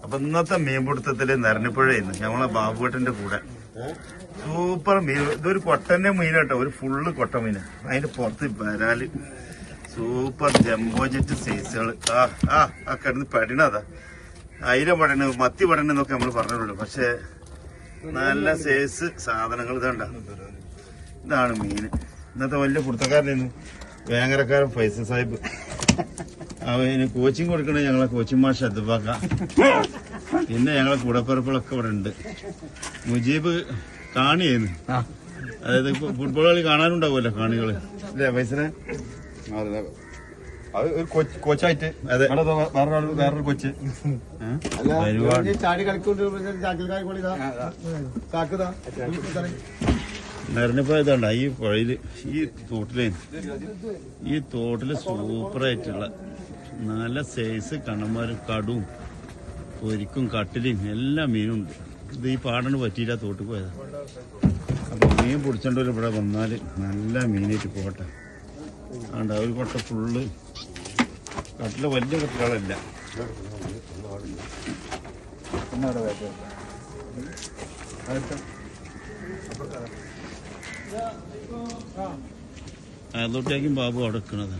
അപ്പൊ ഇന്നത്തെ മീൻപിടുത്തത്തില് നരണിപ്പുഴയായിരുന്നു ഞങ്ങളെ ബാബുവേട്ടന്റെ കൂടെ. സൂപ്പർ മീൻ. ഇതൊരു കൊട്ടന്റെ മീൻ കേട്ടോ, ഒരു ഫുള്ള് കൊട്ട മീന്. അതിന്റെ പുറത്ത് വരാല് സൂപ്പർ ജംബോജറ്റ് സൈസുകള്. ആ കിടന്ന് പടിണതാ. അയില പടണ്, മത്തി പടണ് എന്നൊക്കെ നമ്മൾ പറഞ്ഞുള്ളൂ. പക്ഷെ നല്ല സൈസ് സാധനങ്ങൾ ഇതുണ്ട. ഇതാണ് മീന്. ഇന്നത്തെ വലിയ പുറത്തക്കാരനായിരുന്നു വേങ്ങരക്കാരൻ ഫൈസൽ സാഹിബ്. അവന് കോച്ചിങ് കൊടുക്കണേ ഞങ്ങളെ കോച്ചിങ് മാഷ് അദ്ബാക്ക. പിന്നെ ഞങ്ങളെ കൂടപ്പിറപ്പുകളൊക്കെ ഇവിടെ ഉണ്ട്. മുജീബ് കാണിയായിരുന്നു. അതായത് ഇപ്പൊ ഫുട്ബോൾ കളി കാണാനുണ്ടാവുമല്ലോ കാണികള് അല്ലേ ഫൈസലെ? അത് ഒരു കോച്ചായിട്ട്. അതെ, വേറൊരു കൊച്ച് ചാടി നിറഞ്ഞപ്പോ ഇതാണ്ട ഈ പുഴയില് ഈ തോട്ടില് സൂപ്പറായിട്ടുള്ള നല്ല സൈസ് കണ്ണന്മാരും കടും പൊരിക്കും കട്ടിലും എല്ലാ മീനുണ്ട്. ഇത് ഈ പാടന് പറ്റിയില്ല, തോട്ടിൽ പോയതാ. അപ്പൊ മീൻ പിടിച്ചോണ്ടവർ ഇവിടെ വന്നാല് നല്ല മീനായിട്ട് പോട്ടെ. അതുകൊണ്ട് ഒരു കൊട്ട ഫുള്ള് കട്ടില് വലിയ കട്ടിലുകളല്ല. അതോട്ടേക്കും ബാബു അവിടെ നിൽക്കണത്.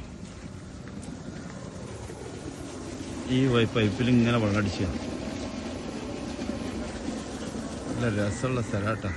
ഈ പൈപ്പിൽ ഇങ്ങനെ വെള്ളമടിച്ച നല്ല രസമുള്ള സ്ഥലമാട്ടാ.